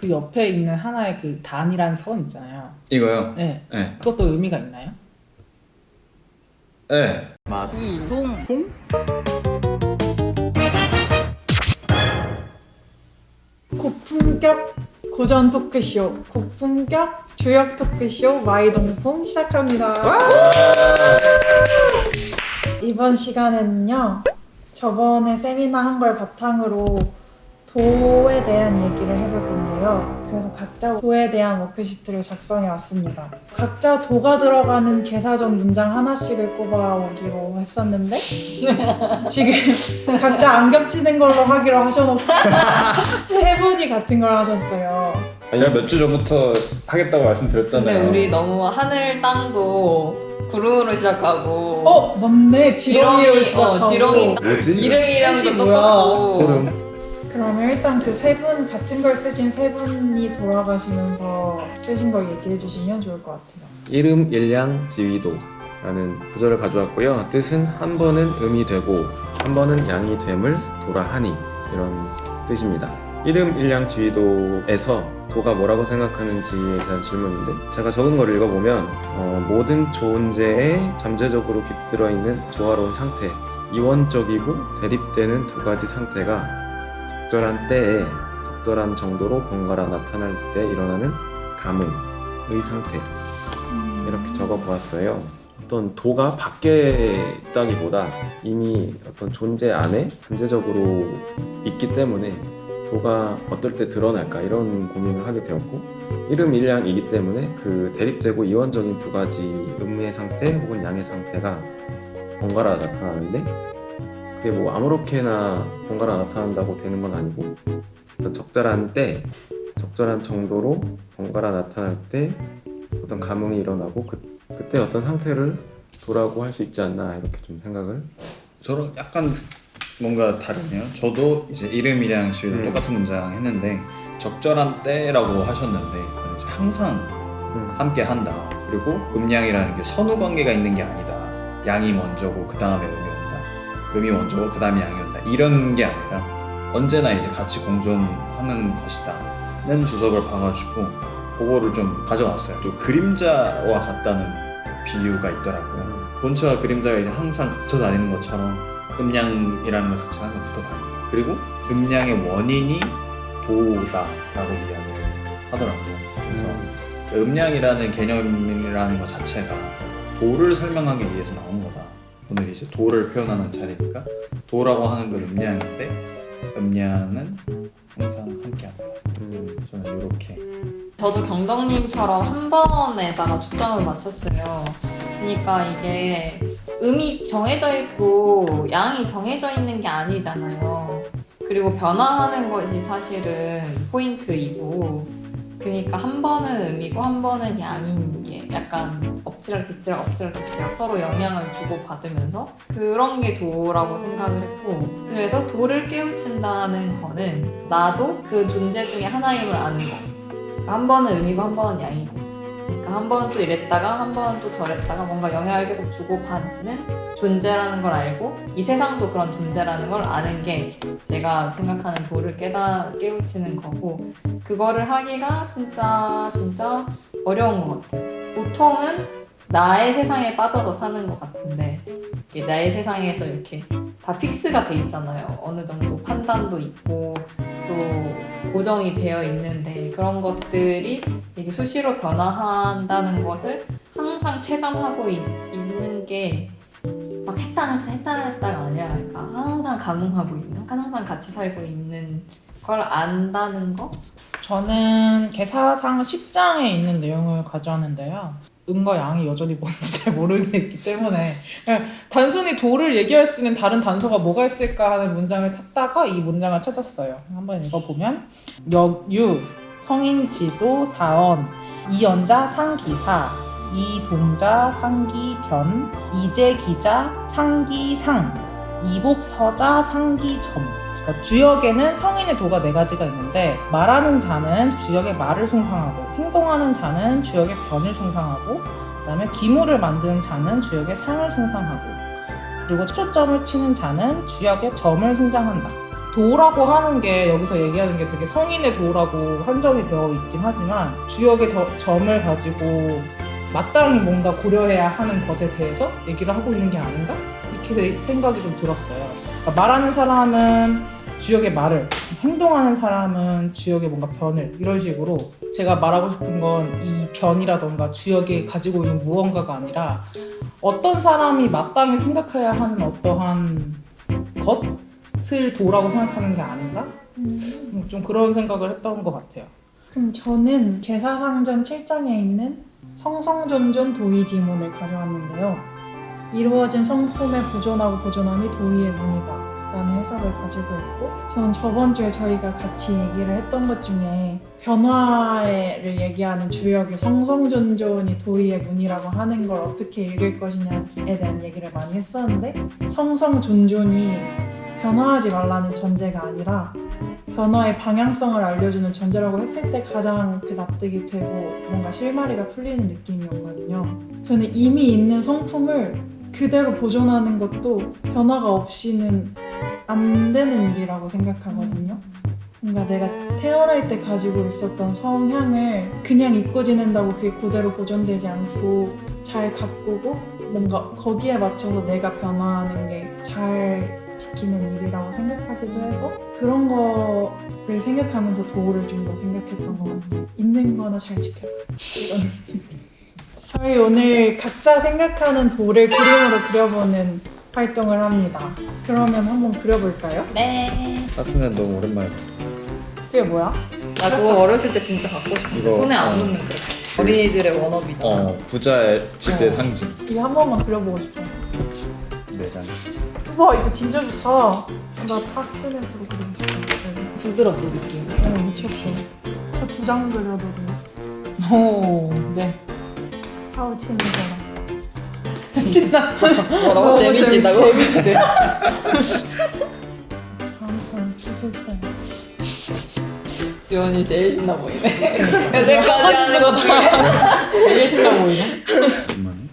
그 옆에 있는 하나의 그 단이란 선 있잖아요. 이거요? 네. 네. 그것도 의미가 있나요? 네. 이동공? 고품격 고전 토크쇼, 고품격 주역 토크쇼 마이동풍 시작합니다. 이번 시간에는요, 저번에 세미나 한 걸 바탕으로 도에 대한 얘기를 해볼 건데요. 그래서 각자 도에 대한 워크시트를 작성해 왔습니다. 각자 도가 들어가는 개사전 문장 하나씩을 꼽아오기로 했었는데 지금 각자 안 겹치는 걸로 하기로 하셔놓고 세 분이 같은 걸 하셨어요. 제가 몇 주 전부터 하겠다고 말씀드렸잖아요. 근데 우리 너무 하늘 땅도 구름으로 시작하고 맞네. 지렁이로 시작하고. 지렁이 뭐지? 이름이랑도 셋이 똑같고 소름. 그러면 일단 그 세 분, 같은 걸 쓰신 세 분이 쓰신 걸 얘기해 주시면 좋을 것 같아요. 이름 일량 지위도라는 구절을 가져왔고요. 뜻은 한 번은 음이 되고 한 번은 양이 됨을 도라 하니, 이런 뜻입니다. 이름 일량 지위도에서 도가 뭐라고 생각하는지에 대한 질문인데, 제가 적은 걸 읽어보면 모든 존재에 잠재적으로 깃들어 있는 조화로운 상태, 이원적이고 대립되는 두 가지 상태가 적절한 때에 적절한 정도로 번갈아 나타날 때 일어나는 감흥의 상태, 이렇게 적어보았어요. 어떤 도가 밖에 있다기보다 이미 어떤 존재 안에 잠재적으로 있기 때문에 도가 어떨 때 드러날까, 이런 고민을 하게 되었고, 이름 일량이기 때문에 그 대립되고 이원적인 두 가지 음의 상태 혹은 양의 상태가 번갈아 나타나는데, 그게 뭐 아무렇게나 번갈아 나타난다고 되는 건 아니고, 어떤 적절한 때, 적절한 정도로 번갈아 나타날 때 어떤 감흥이 일어나고 그때 어떤 상태를 도라고 할 수 있지 않나, 이렇게 좀 생각을. 저랑 약간 뭔가 다르네요. 저도 이제 이름이랑 지위도 똑같은 문장 했는데, 적절한 때라고 하셨는데 이제 항상 함께 한다. 그리고 음양이라는 게 선후 관계가 있는 게 아니다. 양이 먼저고 그 다음에 음이 온다. 음이 먼저고 그 다음에 양이 온다. 이런 게 아니라 언제나 이제 같이 공존하는 것이다는 주석을 봐가지고 그거를 좀 가져왔어요. 또 그림자와 같다는 비유가 있더라고요. 본체와 그림자가 이제 항상 겹쳐 다니는 것처럼 음양이라는 것 자체가 항상 붙어 다니고, 그리고 음양의 원인이 도다라고 이야기를 하더라고요. 그래서 음양이라는 개념이라는 것 자체가 도를 설명하기 위해서 나온 거다. 오늘 이제 도를 표현하는 자리니까 도라고 하는 건 음양인데 음양은 항상 함께한다. 저는 이렇게. 저도 경덕님처럼 한 번에다가 초점을 맞췄어요. 그러니까 이게 음이 정해져 있고 양이 정해져 있는 게 아니잖아요. 그리고 변화하는 것이 사실은 포인트이고, 그러니까 한 번은 음이고 한 번은 양인 게 약간 엎치락뒤치락 서로 영향을 주고받으면서 그런 게 도라고 생각을 했고, 그래서 도를 깨우친다는 거는 나도 그 존재 중에 하나임을 아는 거. 그러니까 한 번은 음이고 한 번은 양이고, 그러니까 한 번은 또 이랬다가 한 번은 또 저랬다가 뭔가 영향을 계속 주고받는 존재라는 걸 알고, 이 세상도 그런 존재라는 걸 아는 게 제가 생각하는 도를 깨우치는 거고, 그거를 하기가 진짜 어려운 것 같아요. 보통은 나의 세상에 빠져서 사는 것 같은데, 이게 나의 세상에서 이렇게 다 픽스가 돼 있잖아요. 어느 정도 판단도 있고 또 고정이 되어 있는데, 그런 것들이 이게 수시로 변화한다는 것을 항상 체감하고 있는 게 막 했다가 아니라, 그러니까 항상 감흥하고 있는, 항상 같이 살고 있는 걸 안다는 거? 저는 개사상 10장에 있는 내용을 가져왔는데요. 음과 양이 여전히 뭔지 잘 모르겠기 때문에 그냥 단순히 도를 얘기할 수 있는 다른 단서가 뭐가 있을까 하는 문장을 찾다가 이 문장을 찾았어요. 한번 읽어보면, 역유, 성인지도, 사언, 이연자, 상기사, 이동자, 상기변, 이제기자, 상기상, 이복서자, 상기점. 그러니까 주역에는 성인의 도가 4가지가 있는데, 말하는 자는 주역의 말을 숭상하고, 행동하는 자는 주역의 변을 숭상하고, 그 다음에 기물을 만드는 자는 주역의 상을 숭상하고, 그리고 초점을 치는 자는 주역의 점을 숭상한다. 도라고 하는 게 여기서 얘기하는 게 되게 성인의 도라고 한정이 되어 있긴 하지만 주역의 점을 가지고 마땅히 뭔가 고려해야 하는 것에 대해서 얘기를 하고 있는 게 아닌가? 이렇게 생각이 좀 들었어요. 그러니까 말하는 사람은 주역의 말을, 행동하는 사람은 주역의 뭔가 변을, 이런 식으로 제가 말하고 싶은 건 이 변이라던가 주역이 가지고 있는 무언가가 아니라 어떤 사람이 마땅히 생각해야 하는 어떠한 것을 도라고 생각하는 게 아닌가? 좀 그런 생각을 했던 것 같아요. 그럼 저는 계사상전 7장에 있는 성성존존 도의지문을 가져왔는데요. 이루어진 성품의 보존하고 보존함이 도의의 문이다 라는 해석을 가지고 있고, 저는 저번 주에 저희가 같이 얘기를 했던 것 중에 변화를 얘기하는 주역이 성성존존이 도의의 문이라고 하는 걸 어떻게 읽을 것이냐에 대한 얘기를 많이 했었는데, 성성존존이 변화하지 말라는 전제가 아니라 변화의 방향성을 알려주는 전제라고 했을 때 가장 그 납득이 되고 뭔가 실마리가 풀리는 느낌이었거든요. 저는 이미 있는 성품을 그대로 보존하는 것도 변화가 없이는 안 되는 일이라고 생각하거든요. 뭔가 내가 태어날 때 가지고 있었던 성향을 그냥 잊고 지낸다고 그게 그대로 보존되지 않고 잘 가꾸고 뭔가 거기에 맞춰서 내가 변화하는 게 잘 지키는 일이라고 생각하기도 해서 그런 거를 생각하면서 도를 좀 더 생각했던 것 같아요. 있는 거나 잘 지켜라 이런 느낌. 저희 오늘 각자 생각하는 도를 그림으로 그려보는 활동을 합니다. 그러면 한번 그려볼까요? 네. 파스는 너무 오랜만에 그게 뭐야? 나 그거 어렸을 때 진짜 갖고 싶은데 이거, 손에 안 묻는 그릇. 어린이들의 원업이잖아. 부자의 집의 상징. 이거 한 번만 그려보고 싶어. 네 장. 우와 이거 진짜 좋다. 나 파스넷으로 그리고 싶어. 부드럽고 느낌. 미쳤어. 저 2장 그려도 돼. 오, 네. 사우 치는 거랑. 신났어. 뭐라고? 너무 재밌지다고? 재밌지. 다음 수술사. 지원이 제일 신나 보이네. 여태까지 하는 것 중에. 되게 신나 보이네. 잠깐만요.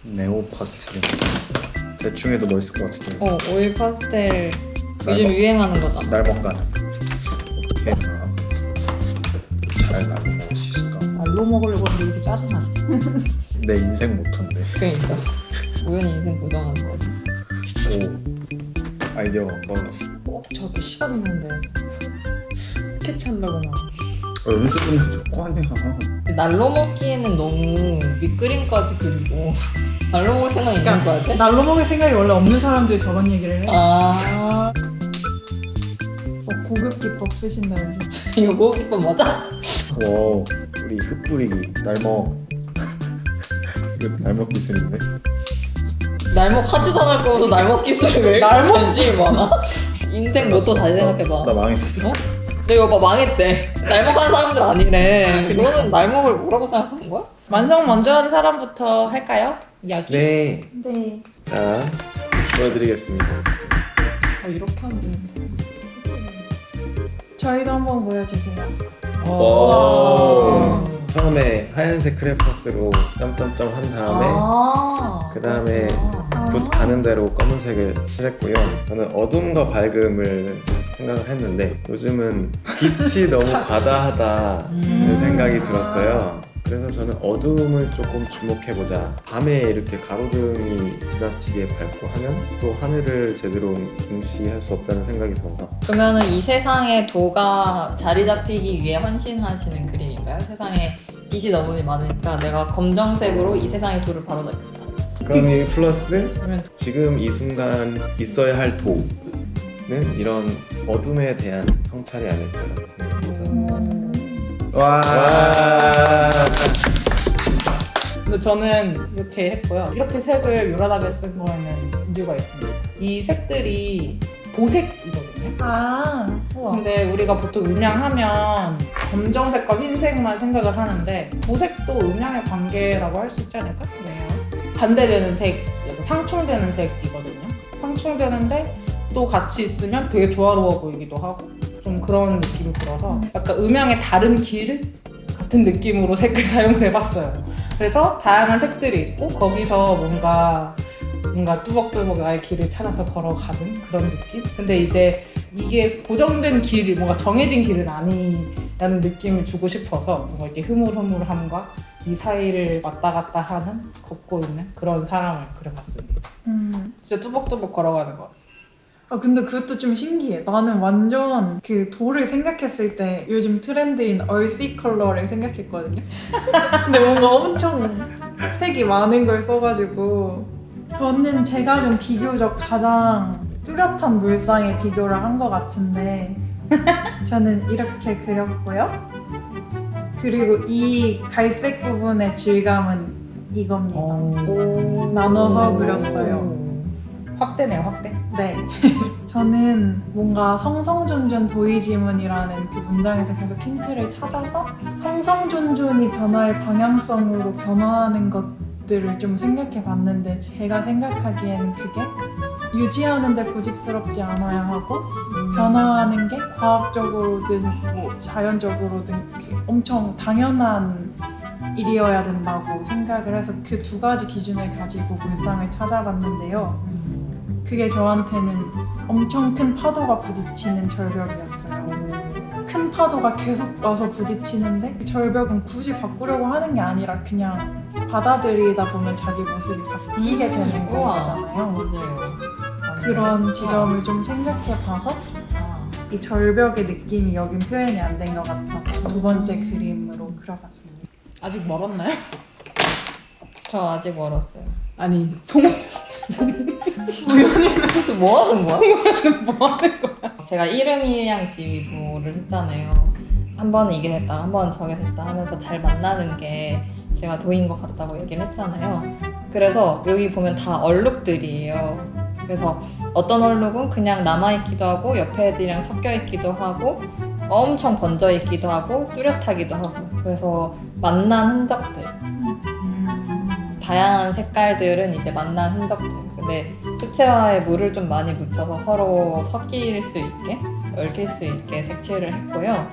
네오 파스텔. 대충 해도 멋있을 것 같은데. 오일 파스텔 요즘 날먹- 유행하는 거잖아. 날먹가는 어떻게 해야 잘 날먹을 수 있을까? 말로 먹으려고 하는데 이게 짜증나지. 내 인생 모토인데. 그러니까 우연히 인생 고정하는 거지. 오, 아이디어가 떠올랐어. 저기 시간 있는데 스케치 한다거나. 연습은 자꾸 하냐. 날로 먹기에는 너무 밑그림까지 그리고 날로 먹을 생각이 있는 거야, 쟤? 날로 먹을 생각이 원래 없는 사람들이 저런 얘기를 해. 아, 고급 기법 쓰신다면서. 이거 고기밥 맞아? 와, 우리 흙뿌리기. 날먹. 이거 날먹 기술인데? 날먹 하지도 않을 거면서 날먹 기술이 왜 이렇게 관심이 많아? 인생 모토 다시 생각해봐. 나 망했어. 어? 내가 봐 망했대. 날먹하는 사람들 아니래. 너는 날먹을 뭐라고 생각하는 거야? 완성 먼저 한 사람부터 할까요? 이야기. 네. 네. 자, 보여드리겠습니다. 이렇게 하면 되는데. 저희도 한번 보여주세요. 와. 처음에 하얀색 크레파스로 점점점 한 다음에 그 다음에 붓 가는 대로 검은색을 칠했고요. 저는 어둠과 밝음을 생각을 했는데 요즘은 빛이 너무 과다하다는 생각이 들었어요. 그래서 저는 어둠을 조금 주목해보자. 밤에 이렇게 가로등이 지나치게 밝고 하면 또 하늘을 제대로 응시할 수 없다는 생각이 들어서 그러면은 이 세상에 도가 자리 잡히기 위해 헌신하시는 그림인가요? 세상에 빛이 너무 많으니까 내가 검정색으로 이 세상의 도를 바로잡겠다. 그럼 이 플러스 그러면 지금 이 순간 있어야 할 도는 이런 어둠에 대한 성찰이 아닐까라는 생각이 들어서 와. 근데 저는 이렇게 했고요. 이렇게 색을 요란하게 쓴 거에는 이유가 있습니다. 이 색들이 보색이거든요. 아, 우와. 근데 우리가 보통 음양하면 검정색과 흰색만 생각을 하는데 보색도 음양의 관계라고 할 수 있지 않을까? 왜요? 반대되는 색, 상충되는 색이거든요. 상충되는데 또 같이 있으면 되게 조화로워 보이기도 하고 좀 그런 느낌이 들어서 약간 음양의 다른 길 같은 느낌으로 색을 사용을 해봤어요. 그래서 다양한 색들이 있고 거기서 뭔가 뚜벅뚜벅 나의 길을 찾아서 걸어가는 그런 느낌? 근데 이제 이게 고정된 길이 뭔가 정해진 길은 아니라는 느낌을 주고 싶어서 뭔가 이렇게 흐물흐물함과 이 사이를 왔다 갔다 하는 걷고 있는 그런 사람을 그려봤습니다. 진짜 뚜벅뚜벅 걸어가는 것 같아요. 아 근데 그것도 좀 신기해. 나는 완전 그 돌을 생각했을 때 요즘 트렌드인 얼씨 컬러를 생각했거든요. 근데 뭔가 엄청 색이 많은 걸 써가지고 저는 제가 좀 비교적 가장 뚜렷한 물상에 비교를 한 것 같은데 저는 이렇게 그렸고요. 그리고 이 갈색 부분의 질감은 이겁니다. 오. 나눠서 그렸어요. 확대네요, 확대. 네. 저는 뭔가 성성존존 도이지문이라는 그 문장에서 계속 힌트를 찾아서 성성존존이 변화의 방향성으로 변화하는 것들을 좀 생각해 봤는데 제가 생각하기에는 그게 유지하는데 고집스럽지 않아야 하고 변화하는 게 과학적으로든 뭐 자연적으로든 그 엄청 당연한 일이어야 된다고 생각을 해서 그 두 가지 기준을 가지고 물상을 찾아봤는데요. 그게 저한테는 엄청 큰 파도가 부딪히는 절벽이었어요. 큰 파도가 계속 와서 부딪히는데 그 절벽은 굳이 바꾸려고 하는 게 아니라 그냥 받아들이다 보면 자기 모습이 바뀌게 되는 우와. 거잖아요. 맞아요. 그런 지점을 좀 생각해 봐서 아, 이 절벽의 느낌이 여긴 표현이 안 된 것 같아서 두 번째 그림으로 그려봤습니다. 아직 멀었나요? 저 아직 멀었어요. 아니, 송은 도대체 뭐 하는 거야? 뭐 하는 거야? 제가 이름이랑 지위도를 했잖아요. 한 번은 이게 됐다, 한 번은 저게 됐다 하면서 잘 만나는 게 제가 도인 것 같다고 얘기를 했잖아요. 그래서 여기 보면 다 얼룩들이에요. 그래서 어떤 얼룩은 그냥 남아있기도 하고 옆에 애들이랑 섞여있기도 하고 엄청 번져있기도 하고 뚜렷하기도 하고 그래서 만난 흔적들 다양한 색깔들은 이제 만난 흔적들. 근데 수채화에 물을 좀 많이 묻혀서 서로 섞일 수 있게, 얽힐 수 있게 색칠을 했고요.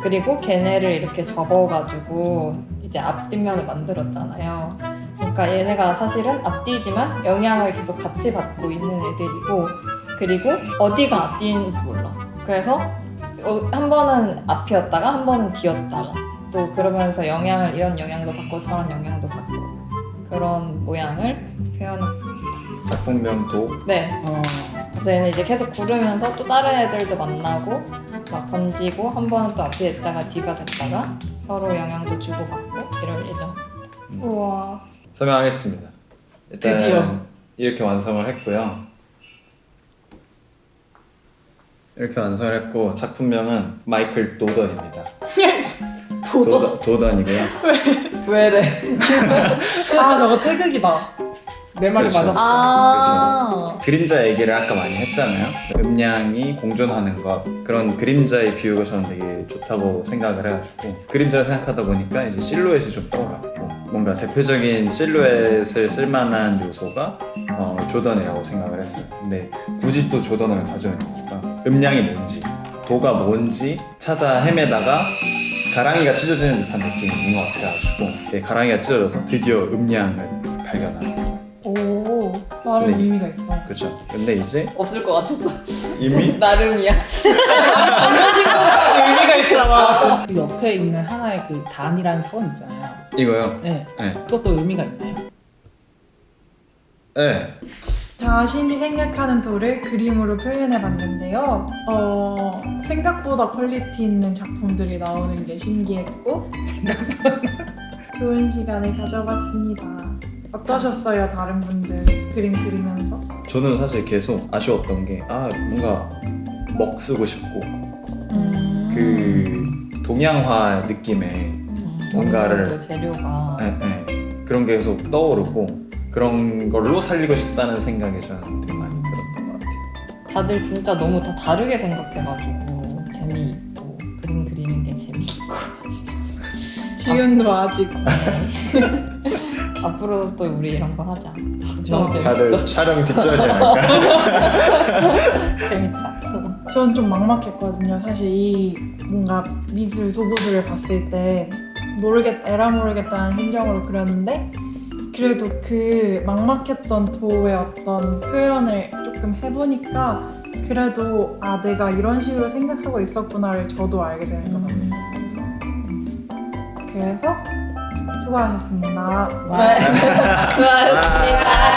그리고 걔네를 이렇게 접어가지고 이제 앞뒷면을 만들었잖아요. 그러니까 얘네가 사실은 앞뒤지만 영향을 계속 같이 받고 있는 애들이고, 그리고 어디가 앞뒤인지 몰라. 그래서 한 번은 앞이었다가 한 번은 뒤였다가 또 그러면서 영향을 이런 영향도 받고 저런 영향도 받고 그런 모양을 표현했습니다. 작품명도 네. 어, 그래서 얘는 이제 계속 구르면서 또 다른 애들도 만나고 막 번지고 한 번은 또 앞에 있다가 뒤가 됐다가 서로 영향도 주고받고 이럴 예정. 우와. 설명하겠습니다. 일단 드디어. 이렇게 완성을 했고요. 이렇게 완성을 했고 작품명은 마이클 도던입니다. 도던이고요. 왜래? 아 저거 태극이다. 내 말이 그렇죠. 맞았어. 아, 그림자 얘기를 아까 많이 했잖아요. 음량이 공존하는 것 그런 그림자의 비유가 저는 되게 좋다고 생각을 해가지고 그림자를 생각하다 보니까 이제 실루엣이 좀 떠올랐고 뭔가 대표적인 실루엣을 쓸만한 요소가 조던이라고 생각을 했어요. 근데 굳이 또 조던을 가져오니까 음량이 뭔지 도가 뭔지 찾아 헤매다가 가랑이가 찢어지는 듯한 느낌인 것 같아가지고 가랑이가 찢어져서 드디어 음량을 발견하는 거죠. 오 나름 네. 의미가 있어. 그렇죠. 근데 이제 없을 것 같았어. 이미 나름이야. 의미가 있잖아. 그 옆에 있는 하나의 그 단이라는 선 있잖아요. 이거요. 네. 네. 그것도 의미가 있나요? 네. 자신이 생각하는 돌을 그림으로 표현해 봤는데요. 생각보다 퀄리티 있는 작품들이 나오는 게 신기했고 좋은 시간을 가져봤습니다. 어떠셨어요, 다른 분들 그림 그리면서? 저는 사실 계속 아쉬웠던 게 뭔가 먹 쓰고 싶고 그 동양화 느낌의 뭔가를 또 재료가 그런 게 계속 떠오르고 그런 걸로 살리고 싶다는 생각이 저는 되게 많이 들었던 것 같아요. 다들 진짜 너무 다 다르게 생각해가지고 재미있고 그림 그리는 게 재미있고 지금도 아직 앞으로도 또 우리 이런 거 하자. 그죠? 너무 재밌어. 다들 촬영 뒷전이랄까. 재밌다. 저는 좀 막막했거든요. 사실 이 뭔가 미술 소구들을 봤을 때 에라 모르겠다는 심정으로 그렸는데 그래도 그 막막했던 도의 어떤 표현을 조금 해보니까 그래도 아 내가 이런 식으로 생각하고 있었구나를 저도 알게 되는 것 같아요. 그래서 수고하셨습니다. 네. 수고하셨습니다.